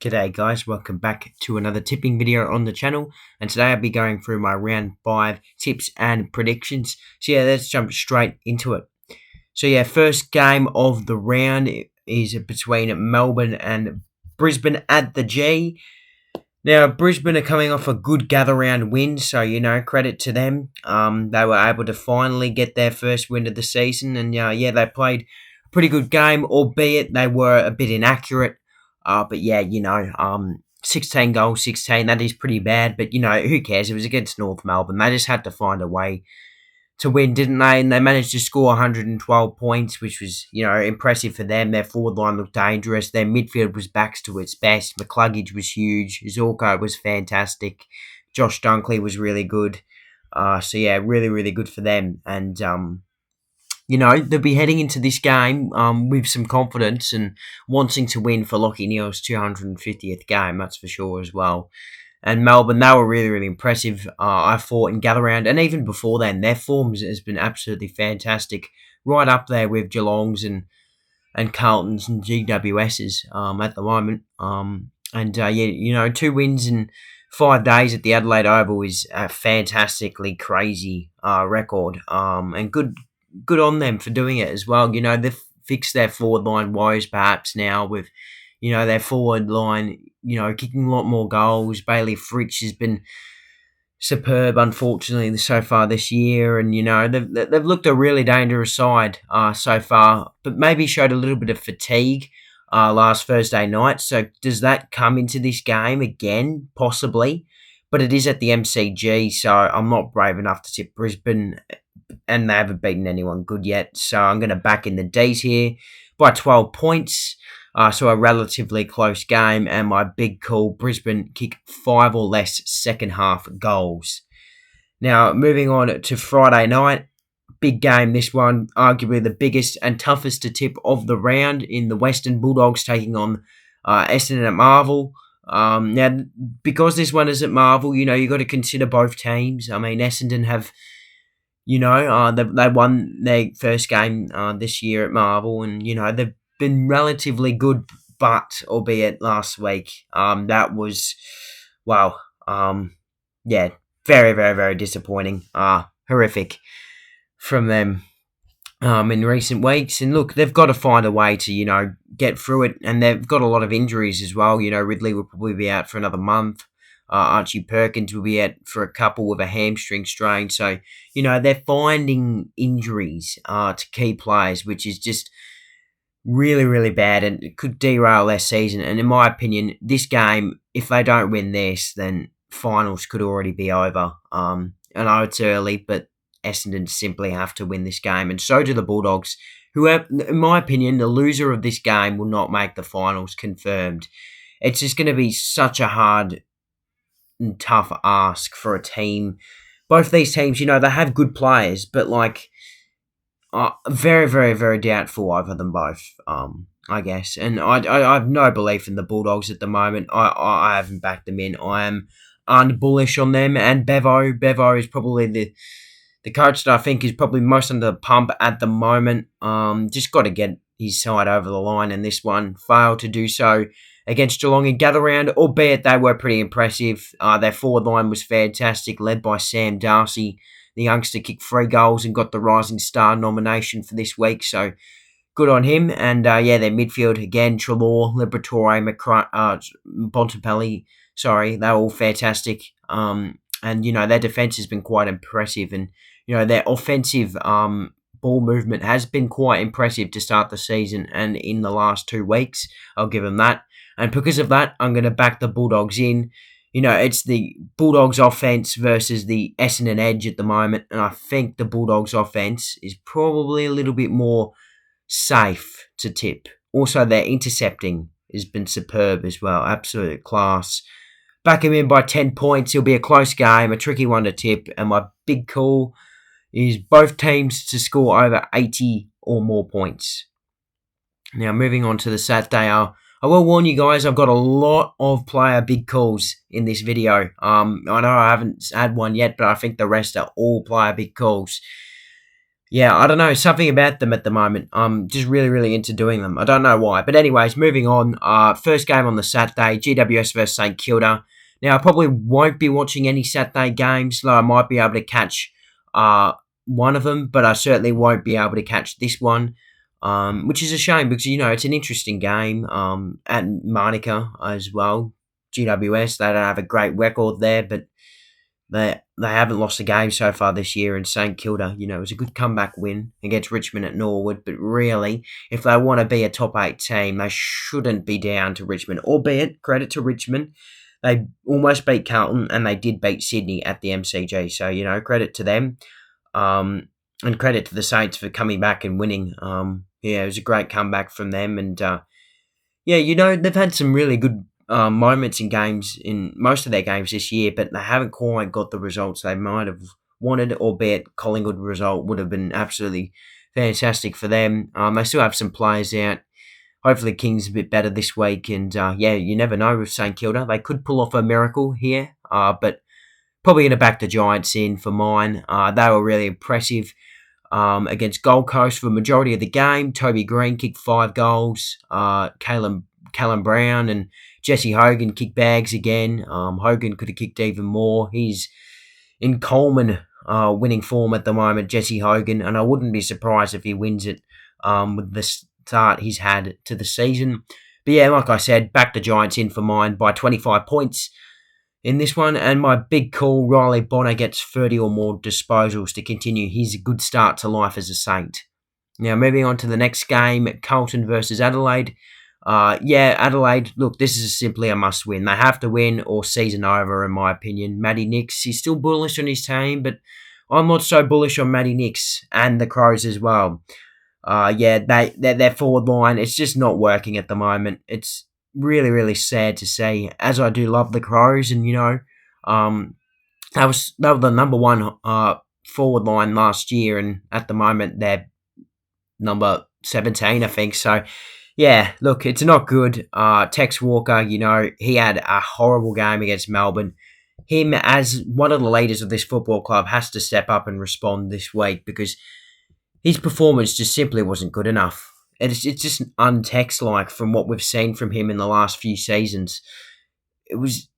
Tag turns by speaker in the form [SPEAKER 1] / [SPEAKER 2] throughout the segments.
[SPEAKER 1] G'day guys, welcome back to another tipping video on the channel, and today I'll be going through my round 5 tips and predictions. So yeah, let's jump straight into it. So yeah, first game of the round is between Melbourne and Brisbane at the G. Now Brisbane are coming off a good gather round win, so credit to them. They were able to finally get their first win of the season, and yeah, they played a pretty good game, albeit they were a bit inaccurate. But yeah, 16 goals, 16, that is pretty bad. But, who cares? It was against North Melbourne. They just had to find a way to win, didn't they? And they managed to score 112 points, which was, impressive for them. Their forward line looked dangerous. Their midfield was back to its best. McCluggage was huge. Zorko was fantastic. Josh Dunkley was really good. So, yeah, really, really good for them. And, they'll be heading into this game with some confidence and wanting to win for Lachie Neale's 250th game, that's for sure as well. And Melbourne, they were really, really impressive, I thought, in gather round. And even before then, their form has been absolutely fantastic, right up there with Geelong's and Carlton's and GWS's at the moment. And 2 wins in 5 days at the Adelaide Oval is a fantastically crazy record, and good on them for doing it as well. They've fixed their forward line woes perhaps now with, their forward line, kicking a lot more goals. Bailey Fritsch has been superb, unfortunately, so far this year. And, they've looked a really dangerous side so far, but maybe showed a little bit of fatigue last Thursday night. So does that come into this game again? Possibly. But it is at the MCG, so I'm not brave enough to tip Brisbane, and they haven't beaten anyone good yet. So I'm going to back in the D's here by 12 points. So a relatively close game, and my big call, Brisbane kick 5 or less second half goals. Now, moving on to Friday night. Big game, this one, arguably the biggest and toughest to tip of the round, in the Western Bulldogs taking on Essendon at Marvel. Now, because this one is at Marvel, you've got to consider both teams. I mean, Essendon have, they won their first game this year at Marvel, and, they've been relatively good, but albeit last week, that was, very, very, very disappointing. Horrific from them in recent weeks. And look, they've got to find a way to, get through it, and they've got a lot of injuries as well. Ridley will probably be out for another month. Archie Perkins will be out for a couple with a hamstring strain. So, they're finding injuries to key players, which is just really, really bad, and it could derail their season. And in my opinion, this game, if they don't win this, then finals could already be over. I know it's early, but Essendon simply have to win this game, and so do the Bulldogs, who have, in my opinion, the loser of this game will not make the finals, confirmed. It's just going to be such a hard and tough ask for a team. Both these teams, they have good players, but very, very, very doubtful over them both, I guess. And I have no belief in the Bulldogs at the moment. I haven't backed them in. I am unbullish on them. And Bevo is probably the coach that I think is probably most under the pump at the moment. Just got to get his side over the line, and this one failed to do so against Geelong in gather round, albeit they were pretty impressive. Their forward line was fantastic, led by Sam Darcy. The youngster kicked 3 goals and got the Rising Star nomination for this week, so good on him. And their midfield, again, Treloar, Liberatore, Bontempelli, they're all fantastic. And, their defence has been quite impressive, and, their offensive ball movement has been quite impressive to start the season and in the last 2 weeks. I'll give them that. And because of that, I'm going to back the Bulldogs in. It's the Bulldogs offense versus the Essendon edge at the moment, and I think the Bulldogs offense is probably a little bit more safe to tip. Also, their intercepting has been superb as well, absolute class. Back him in by 10 points. It'll be a close game, a tricky one to tip, and my big call is both teams to score over 80 or more points. Now, moving on to the Saturday, I will warn you guys, I've got a lot of player big calls in this video. I know I haven't had one yet, but I think the rest are all player big calls. Yeah, I don't know, something about them at the moment. I'm just really, really into doing them. I don't know why. But anyways, moving on. First game on the Saturday, GWS versus St Kilda. Now, I probably won't be watching any Saturday games, though I might be able to catch uh, one of them, but I certainly won't be able to catch this one, which is a shame because, it's an interesting game at Monica as well. GWS, they don't have a great record there, but they haven't lost a game so far this year. In St Kilda, it was a good comeback win against Richmond at Norwood. But really, if they want to be a top 8 team, they shouldn't be down to Richmond. Albeit, credit to Richmond, they almost beat Carlton and they did beat Sydney at the MCG. So, credit to them. And credit to the Saints for coming back and winning. It was a great comeback from them. And they've had some really good moments in games, in most of their games this year, but they haven't quite got the results they might have wanted, albeit Collingwood result would have been absolutely fantastic for them. They still have some players out. Hopefully King's a bit better this week, and you never know with St Kilda. They could pull off a miracle here, but probably going to back the Giants in for mine. They were really impressive against Gold Coast for the majority of the game. Toby Green kicked 5 goals. Callum Brown and Jesse Hogan kicked bags again. Hogan could have kicked even more. He's in Coleman winning form at the moment, Jesse Hogan, and I wouldn't be surprised if he wins it with the start he's had to the season. But yeah, like I said, back the Giants in for mine by 25 points in this one, and my big call, Riley Bonner gets 30 or more disposals to continue his good start to life as a Saint. Now, moving on to the next game, Carlton versus Adelaide. Adelaide, look, this is simply a must-win. They have to win or season over, in my opinion. Matty Nicks, he's still bullish on his team, but I'm not so bullish on Matty Nicks and the Crows as well. Their forward line, it's just not working at the moment. It's really, really sad to see, as I do love the Crows, and, they were the number one forward line last year, and at the moment they're number 17, I think. So, yeah, look, it's not good. Tex Walker, he had a horrible game against Melbourne. Him, as one of the leaders of this football club, has to step up and respond this week because his performance just simply wasn't good enough. It's just un-Tex-like from what we've seen from him in the last few seasons. It was,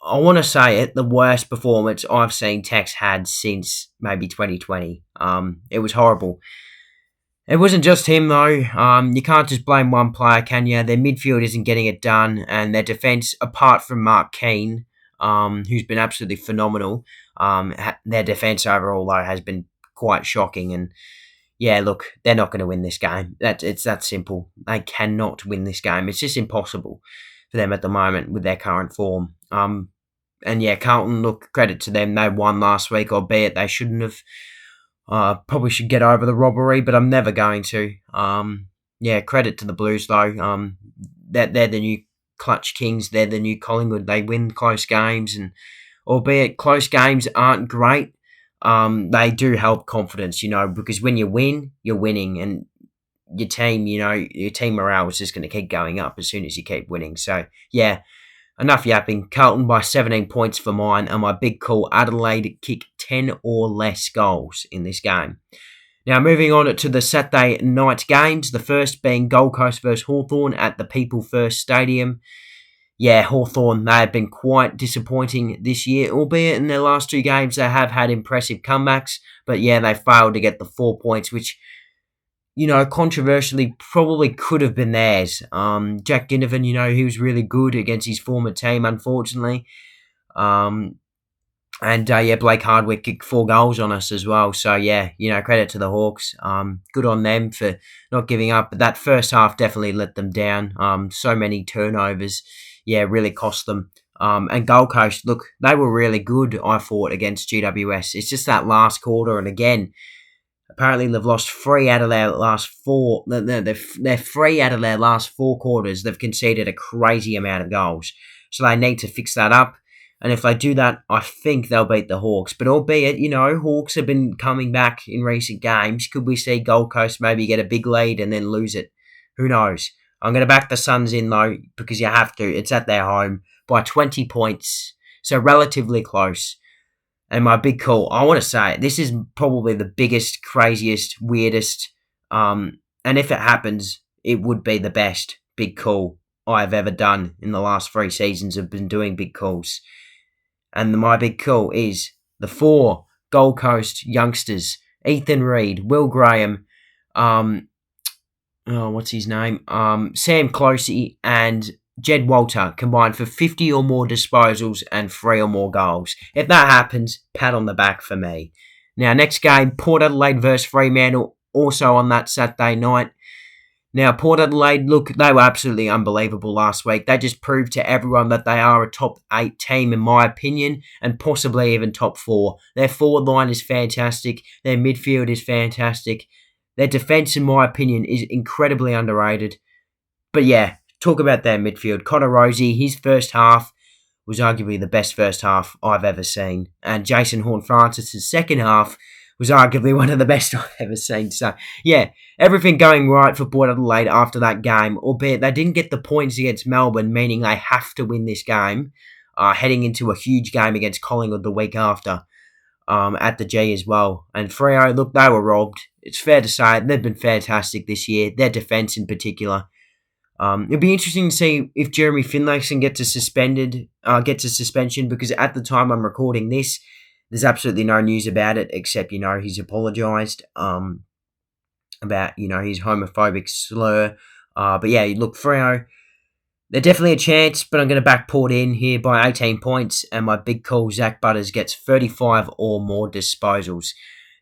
[SPEAKER 1] I want to say it, the worst performance I've seen Tex had since maybe 2020. It was horrible. It wasn't just him, though. You can't just blame one player, can you? Their midfield isn't getting it done, and their defence, apart from Mark Keane, who's been absolutely phenomenal, their defence overall, though, has been quite shocking. And, yeah, look, they're not going to win this game. It's that simple. They cannot win this game. It's just impossible for them at the moment with their current form. And, yeah, Carlton, look, credit to them. They won last week, albeit they shouldn't have. Probably should get over the robbery, but I'm never going to. Credit to the Blues, though. They're the new clutch kings. They're the new Collingwood. They win close games, and albeit close games aren't great, they do help confidence, because when you win, you're winning, and your team, your team morale is just going to keep going up as soon as you keep winning. So, yeah, enough yapping. Carlton by 17 points for mine, and my big call, Adelaide kick 10 or less goals in this game. Now, moving on to the Saturday night games, the first being Gold Coast versus Hawthorn at the People First Stadium. Yeah, Hawthorn, they have been quite disappointing this year, albeit in their last 2 games they have had impressive comebacks, but yeah, they failed to get the 4 points, which, controversially probably could have been theirs. Jack Ginnivan, he was really good against his former team, unfortunately. Blake Hardwick kicked 4 goals on us as well. So, yeah, credit to the Hawks. Good on them for not giving up. But that first half definitely let them down. So many turnovers, really cost them. And Gold Coast, look, they were really good, I thought, against GWS. It's just that last quarter, and again, apparently they've lost 3 out of their last 4. They're 3 out of their last 4 quarters. They've conceded a crazy amount of goals. So they need to fix that up. And if they do that, I think they'll beat the Hawks. But albeit, Hawks have been coming back in recent games. Could we see Gold Coast maybe get a big lead and then lose it? Who knows? I'm going to back the Suns in, though, because you have to. It's at their home by 20 points. So relatively close. And my big call, I want to say, this is probably the biggest, craziest, weirdest, and if it happens, it would be the best big call I've ever done in the last 3 seasons of been doing big calls. And my big call is the 4 Gold Coast youngsters, Ethan Reid, Will Graham, what's his name? Sam Closey and Jed Walter combined for 50 or more disposals and 3 or more goals. If that happens, pat on the back for me. Now, next game, Port Adelaide versus Fremantle, also on that Saturday night. Now, Port Adelaide, look, they were absolutely unbelievable last week. They just proved to everyone that they are a top 8 team, in my opinion, and possibly even top 4. Their forward line is fantastic. Their midfield is fantastic. Their defence, in my opinion, is incredibly underrated. But yeah, talk about their midfield. Connor Rozee, his first half was arguably the best first half I've ever seen. And Jason Horne-Francis' second half was arguably one of the best I've ever seen. So, yeah, everything going right for Port Adelaide after that game, albeit they didn't get the points against Melbourne, meaning they have to win this game, heading into a huge game against Collingwood the week after at the G as well. And Freo, look, they were robbed. It's fair to say they've been fantastic this year, their defence in particular. It'll be interesting to see if Jeremy Finlayson gets a suspension, because at the time I'm recording this, there's absolutely no news about it except, he's apologised about, his homophobic slur. But yeah, look, Freo, they're definitely a chance, but I'm going to back Port in here by 18 points, and my big call, Zach Butters, gets 35 or more disposals.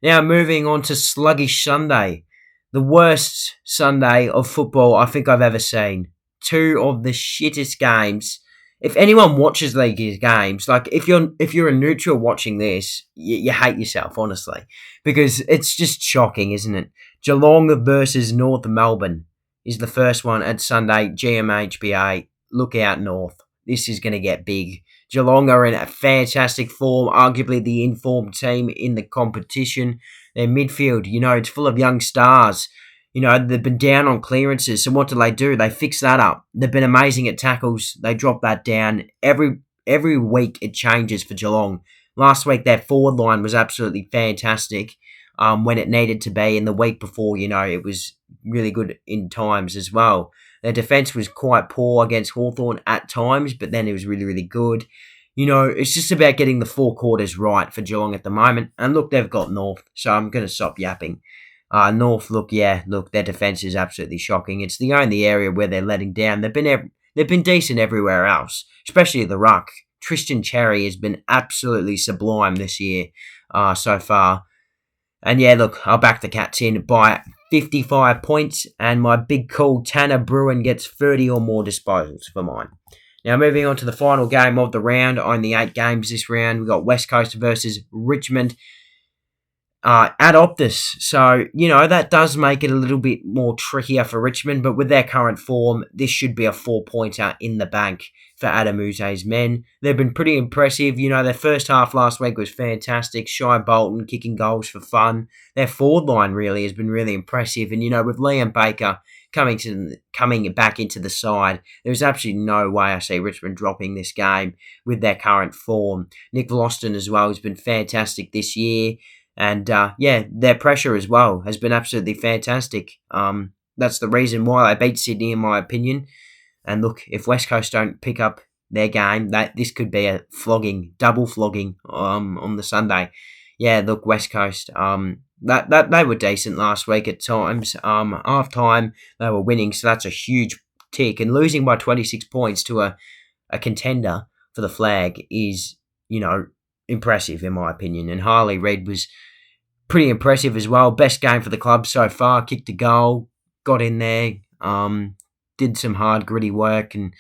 [SPEAKER 1] Now, moving on to Sluggish Sunday. The worst Sunday of football I think I've ever seen. 2 of the shittest games. If anyone watches these games, like if you're a neutral watching this, you hate yourself, honestly, because it's just shocking, isn't it? Geelong versus North Melbourne is the first one at Sunday, GMHBA. Look out, North. This is going to get big. Geelong are in a fantastic form, arguably the informed team in the competition. Their midfield, it's full of young stars. They've been down on clearances, so what do? They fix that up. They've been amazing at tackles. They drop that down. Every week it changes for Geelong. Last week their forward line was absolutely fantastic when it needed to be, and the week before, it was really good in times as well. Their defence was quite poor against Hawthorn at times, but then it was really, really good. It's just about getting the 4 quarters right for Geelong at the moment. And look, they've got North, so I'm going to stop yapping. North, their defence is absolutely shocking. It's the only area where they're letting down. They've been decent everywhere else, especially the ruck. Tristan Cherry has been absolutely sublime this year so far. And yeah, look, I'll back the Cats in by 55 points, and my big call, Tanner Bruin, gets 30 or more disposals for mine. Now, moving on to the final game of the round. Only 8 games this round. We've got West Coast versus Richmond at Optus. So, that does make it a little bit more trickier for Richmond, but with their current form, this should be a 4-pointer in the bank for Adam Uze's men. They've been pretty impressive. Their first half last week was fantastic. Shy Bolton kicking goals for fun. Their forward line really has been really impressive. And, with Liam Baker coming back into the side, there's absolutely no way I see Richmond dropping this game with their current form. Nick Vlauston as well has been fantastic this year. And, their pressure as well has been absolutely fantastic. That's the reason why they beat Sydney, in my opinion. And look, if West Coast don't pick up their game, this could be a double flogging on the Sunday. Yeah, look, West Coast, that they were decent last week at times. Half time, they were winning, so that's a huge tick. And losing by 26 points to a contender for the flag is, impressive, in my opinion. And Harley Reid was pretty impressive as well. Best game for the club so far. Kicked a goal, got in there, did some hard, gritty work. And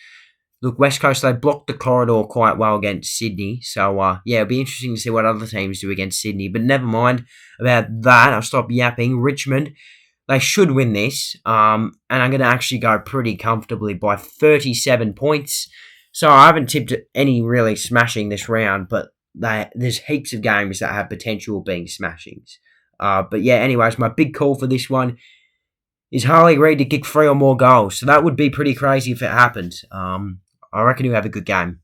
[SPEAKER 1] look, West Coast, they blocked the corridor quite well against Sydney. So, it'll be interesting to see what other teams do against Sydney. But never mind about that. I'll stop yapping. Richmond, they should win this. And I'm going to actually go pretty comfortably by 37 points. So I haven't tipped any really smashing this round, but there's heaps of games that have potential of being smashings. But yeah, anyways, my big call for this one is Harley Reid to kick 3 or more goals. So that would be pretty crazy if it happens. I reckon he'll have a good game.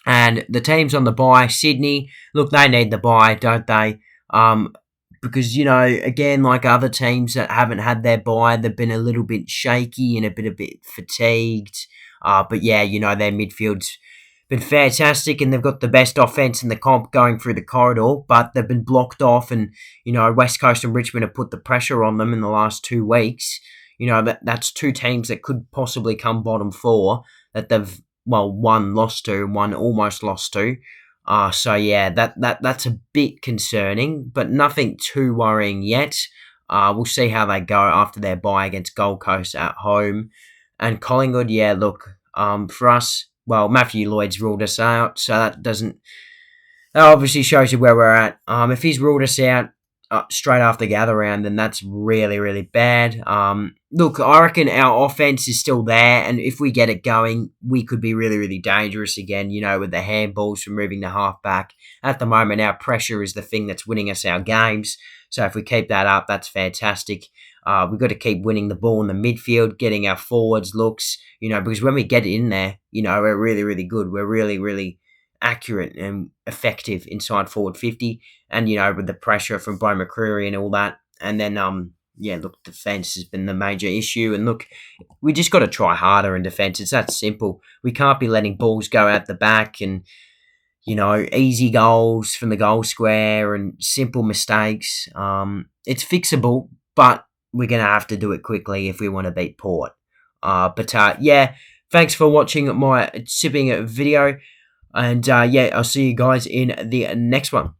[SPEAKER 1] And the teams on the bye, Sydney, look, they need the bye, don't they? Because, again, like other teams that haven't had their bye, they've been a little bit shaky and a bit fatigued. But yeah, their midfield's been fantastic, and they've got the best offense in the comp going through the corridor, but they've been blocked off, and, West Coast and Richmond have put the pressure on them in the last 2 weeks. That's two teams that could possibly come bottom four that they've, well, one lost to, one almost lost to. So yeah, that's a bit concerning, but nothing too worrying yet. We'll see how they go after their bye against Gold Coast at home. And Collingwood, yeah, look, for us, well, Matthew Lloyd's ruled us out, so that obviously shows you where we're at. If he's ruled us out straight after the gather round, then that's really, really bad. Look, I reckon our offense is still there, and if we get it going, we could be really, really dangerous again, with the handballs from moving the half back. At the moment, our pressure is the thing that's winning us our games, so if we keep that up, that's fantastic. We've got to keep winning the ball in the midfield, getting our forwards looks, because when we get in there, we're really, really good. We're really, really accurate and effective inside forward 50, and with the pressure from Bo McCreary and all that. And then look, defence has been the major issue, and look, we just got to try harder in defence. It's that simple. We can't be letting balls go out the back and easy goals from the goal square and simple mistakes. It's fixable, but we're going to have to do it quickly if we want to beat Port. Thanks for watching my sipping video. And I'll see you guys in the next one.